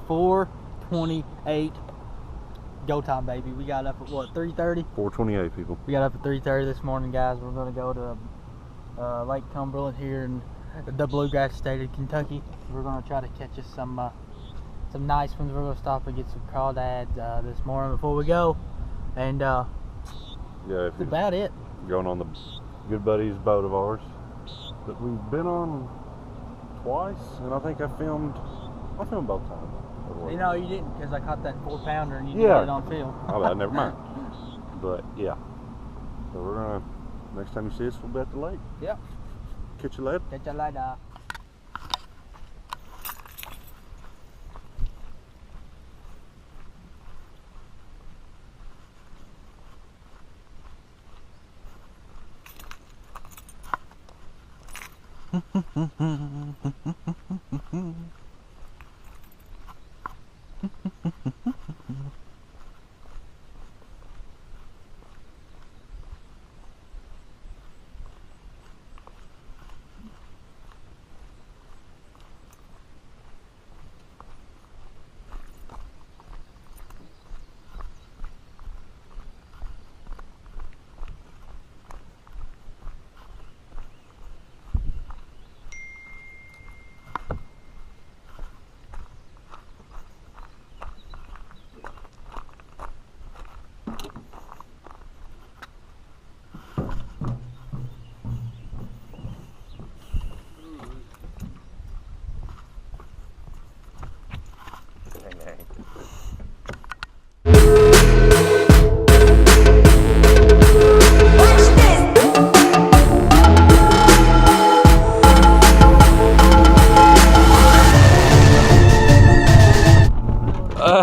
4:28 go time, baby. We got up at what, 3:30? 4:28, people. We got up at 3:30 this morning, guys. We're gonna go to Lake Cumberland here in the Bluegrass state of Kentucky. We're gonna try to catch us some nice ones. We're gonna stop and get some crawdads this morning before we go, and yeah, that's about it. Going on the Good Buddies boat of ours that we've been on twice, and I think I filmed both times. You know, you didn't, because I caught that 4-pounder and you didn't get it on film. Oh, never mind. But yeah, so we're gonna, next time you see us, we'll be at the lake. Yep. Catch you later. Catch you later.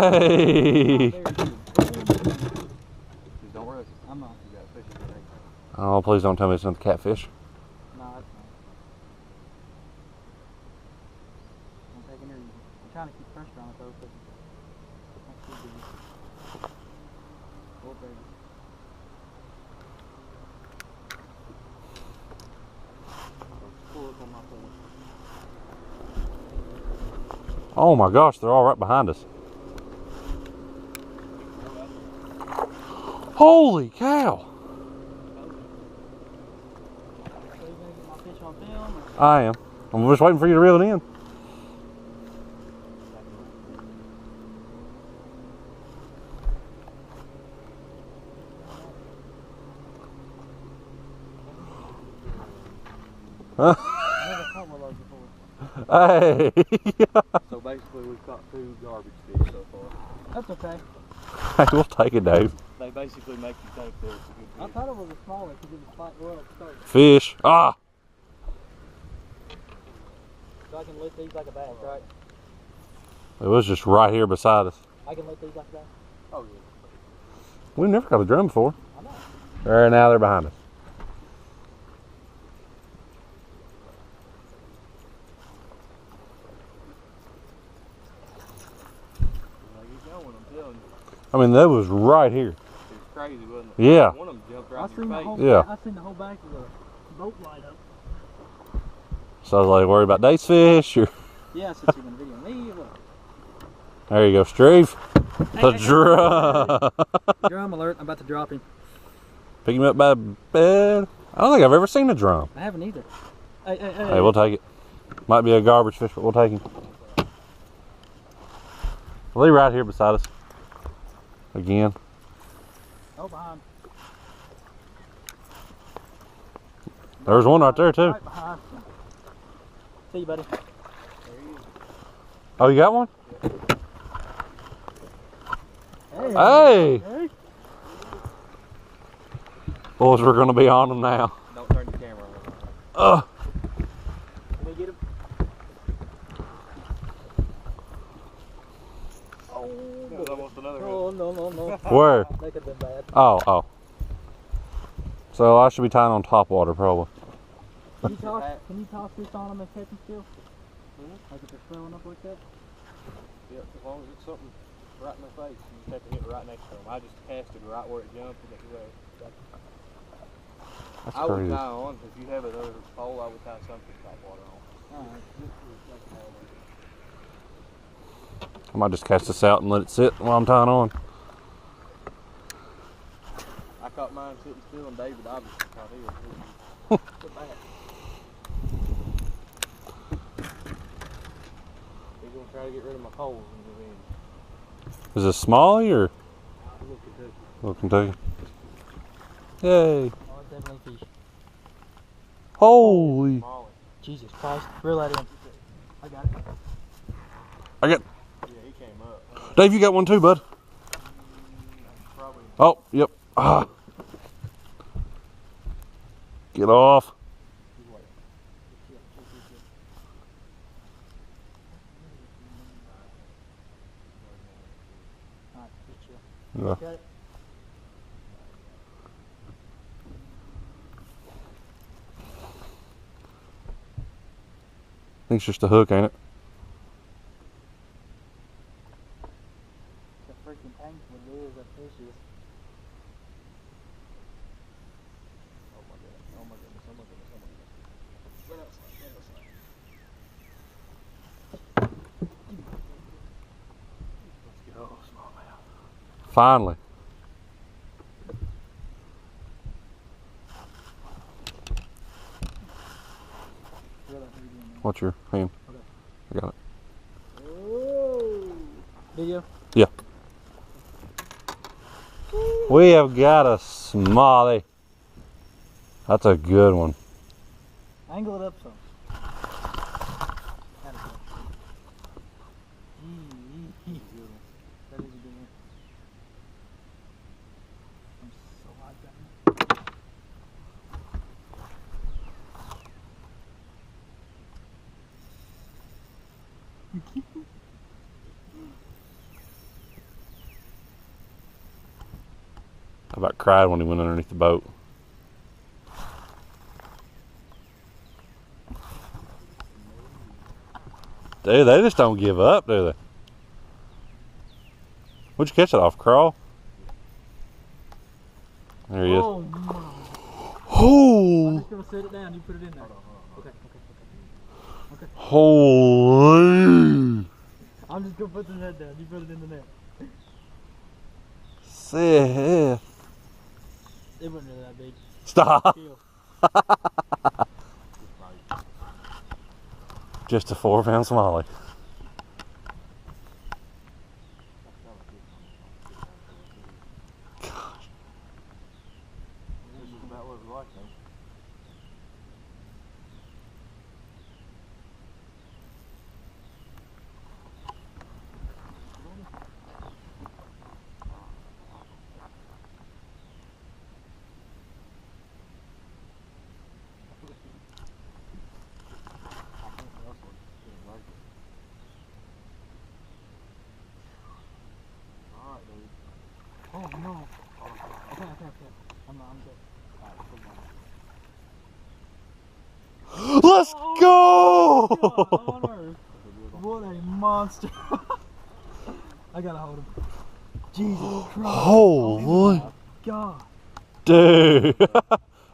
Hey! Don't worry. I'm not. You got fish today. Oh, please don't tell me it's not the catfish. No, it's not. I'm taking her. I'm trying to keep pressure on it though, because that's too big. Oh, baby. Pull up on my phone. Oh my gosh, they're all right behind us. Holy cow! So you gonna get my fish on film? I am. I'm just waiting for you to reel it in. Huh? I've never caught one of those before. Hey! So basically we've caught 2 garbage fish so far. That's okay. Hey, we'll take it, Dave. They basically make you think that it's a good fish. I thought it was a smaller because it was like, well, it started. Fish. Ah! So I can lift these like a bass, right? It was just right here beside us. I can lift these like a bass? Oh yeah. We've never caught a drum before. I know. There, now they're behind us. I mean, that was right here. It was crazy, wasn't it? Yeah. One of them jumped right I in seen your the face. whole, Yeah. I seen the whole back of the boat light up. So I was like, worried about Dave's fish or... Yeah, I said you're gonna video me. Look. There you go, Streve. The Hey, drum. Drum alert! I'm about to drop him. Pick him up by the bed. I don't think I've ever seen a drum. I haven't either. Hey, hey, hey. Hey, we'll take it. Might be a garbage fish, but we'll take him. Well, he's right here beside us. Again. Oh, behind. There's one right there too. Right behind. See you, buddy. Oh, you got one? Hey. Hey! Boys, we're gonna be on them now. Don't turn your camera on. Can we get him? There's almost another Oh, hook. no. Where? That could have been bad. Oh. So I should be tying on top water, probably. Can you toss this on them and catch them still? Like if they're swelling up like that? Yeah, as long as it's something right in their face, you just have to hit it right next to them. I just casted right where it jumped and it was That's I would crazy. tie on, if you have another pole, I would tie something top water on. Alright. I might just cast this out and let it sit while I'm tying on. I caught mine sitting still, and David obviously caught his. Sit back. He's gonna try to get rid of my holes in the end. Is this smallie or Little Kentucky. little Kentucky? Yay! Oh, it's definitely fish. Holy! Molly. Jesus Christ. Reel that in. I got it. I got. Yeah, he came up. Dave, you got one too, bud. Probably. Oh, yep. Ah. Get off. Alright, good chill. Yeah. Got it? I think it's just a hook, ain't it? It's a freaking tank. What it is, that fish is. Oh my goodness. Oh my goodness. Oh my goodness. Oh my goodness. Right outside. Right outside. Let's go, smallmouth. Finally. Reel that baby in there. What's your hand? Okay. I got it. Oh. Video? Yeah. We have got a smallie. That's a good one. Angle it up some. That is good. That is a good one. I'm so hot down I about cried when he went underneath the boat. Dude, they just don't give up, do they? Where'd you catch it off? Crawl? There he is. Oh my. I'm Oh! just gonna set it down. You put it in there. Okay. Holy! I'm just gonna put the net down. You put it in the net. Seth. It wasn't really that big. Stop. Chill. Just a 4-pound smallie. This is about what it was like, though. Oh no. Okay. I'm good. Alright, Let's go! God on earth. What a monster. I gotta hold him. Jesus Christ. Holy. God. Dude.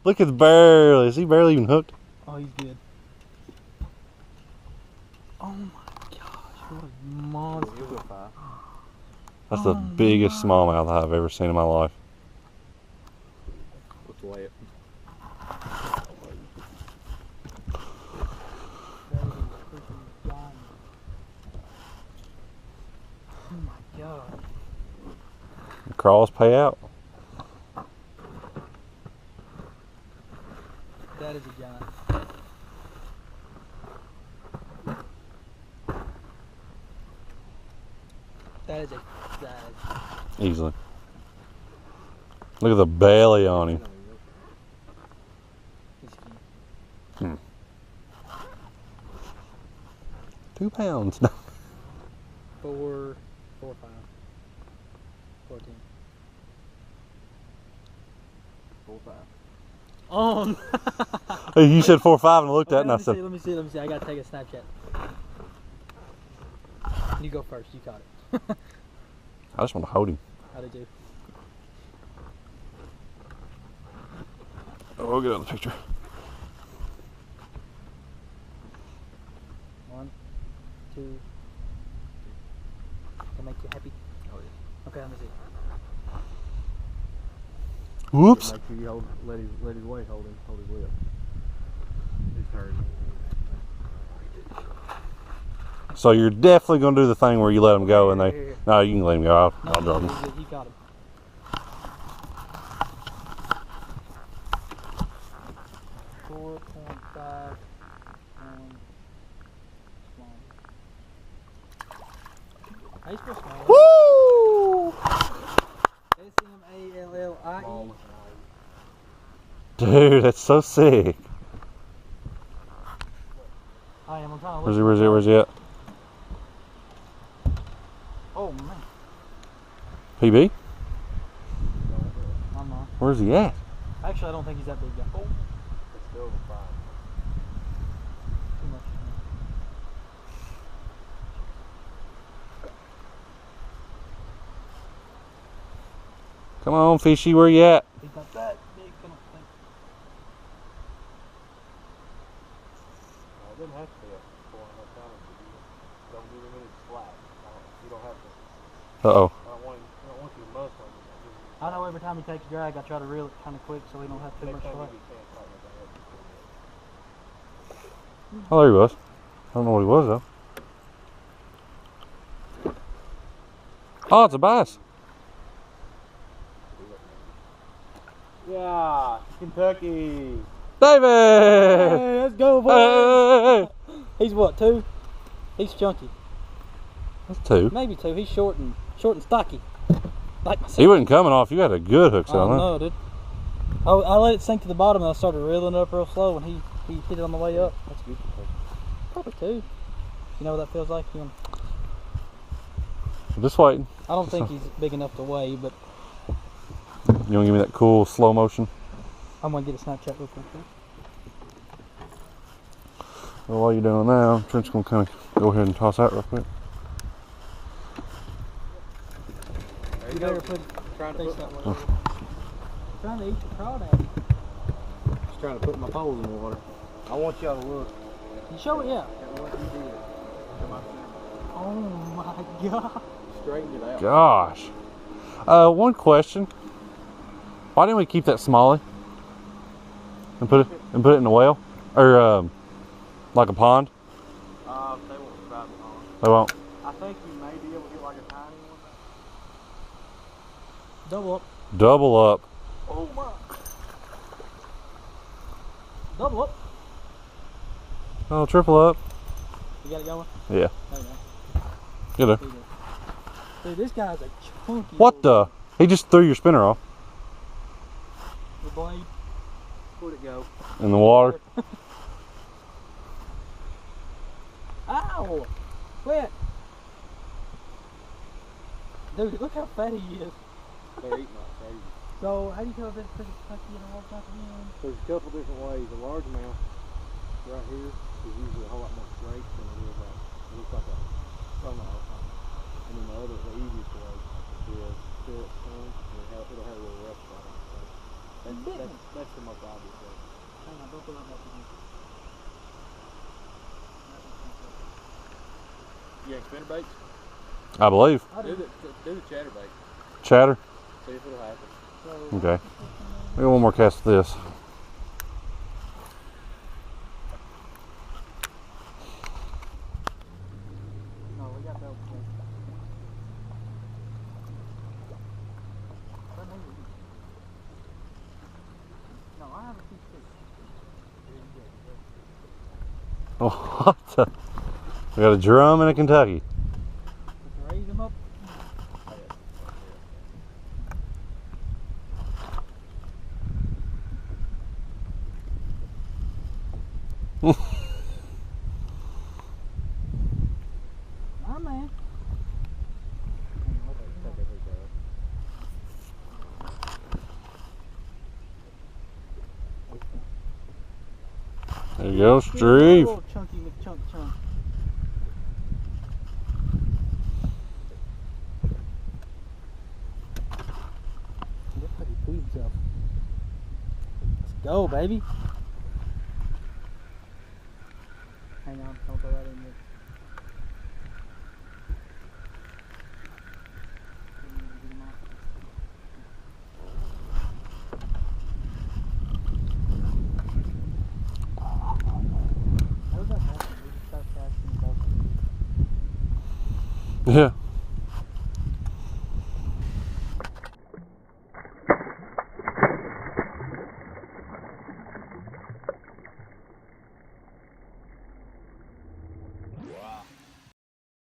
Look at the barrel. Is he barely even hooked? Oh, he's good. Oh my gosh, what a monster. You'll go 5. That's the biggest smallmouth I've ever seen in my life. Let's weigh it. That is a freaking giant. Oh my God. Crawls pay out. That is a giant. That is a Easily. Look at the belly on him. he's cute. 2 pounds. 4, 5, 14. 4, 5. Oh no. Hey, you said 4 or 5 and I looked at it and I Let said, me see. I gotta take a Snapchat. You go first. You caught it. I just want to hold him. How did you? Oh, we'll get on the picture. 1, 2. make you happy? Oh yeah. Okay, let me see. Whoops. Make sure you let his weight hold his lip. It's hurt. So you're definitely gonna do the thing where you let them go and they. Yeah. No, you can let him go. I'll drop him. You got him. How you supposed to spell Woo! S-M-A-L-L-I-E. Dude, that's so sick. I am. I'm trying to Where's look. he? Where's he at? Oh man. PB? I'm not. Where's he at? Actually, I don't think he's that big guy. Oh, It's still fine. too much. Come on, fishy, where you at? He's not that big. I don't think. It doesn't have to be a 400 pounds, but you don't give him any slack. You don't have to. Uh-oh. I don't want you muscling. I know every time he takes drag, I try to reel it kind of quick so he don't have too much slack. Oh, there he was. I don't know what he was, though. Oh, it's a bass. Yeah, Kentucky. David! Hey, let's go, boys. Hey! He's what, 2? He's chunky. That's 2. Maybe 2. He's short and stocky. Like myself. He wasn't coming off. You had a good hook I on know, dude. I let it sink to the bottom and I started reeling it up real slow and he hit it on the way up. That's good. Probably 2. You know what that feels like? huh? Just waiting. I don't think he's big enough to weigh, but You want to give me that cool slow motion? I'm going to get a Snapchat real quick. Well, while you're doing now, Trent's going to kind of go ahead and toss that real quick. There You you better go. put Trying to face put that way. Trying to eat the crawdad. Just trying to put my poles in the water. I want y'all to look You show it, yeah. at what he did to my center. Oh my god. Straightened it out. Gosh. One question. Why didn't we keep that smallie and put it in the well or like a pond? They won't survive the pond. They won't. I think you may be able to get like a tiny one. Double up. Double up. Oh my! Double up. Oh, triple up. You got it going? Yeah. There you Get go. it. Dude, this guy's a chunky. What the? He just threw your spinner off The blade. Where'd it go? in the water. Ow! Quit! Dude, look how fat he is. They're eating like crazy. So, how do you tell if it's chunky and a little chunky again? There's a couple different ways. A largemouth right here is usually a whole lot more straight than it is it looks like a thumbnail or something. And then the easiest way is fill its tongue and it'll have a little rough spot on it. So that's the most obvious way. Hang on, don't put it on that again. You ain't spinnerbaits? I believe. Do the chatterbait. Chatter. See if it'll happen. So, Okay. We got one more cast of this. no, we got that one. No, I have a few sticks. Oh, what the? We got a drum and a Kentucky. Let's raise them up. My man. There you go, Steve. Little chunky McChunk chunk. Look how he put himself. Let's go, baby. Hang on, don't throw that in there. Yeah.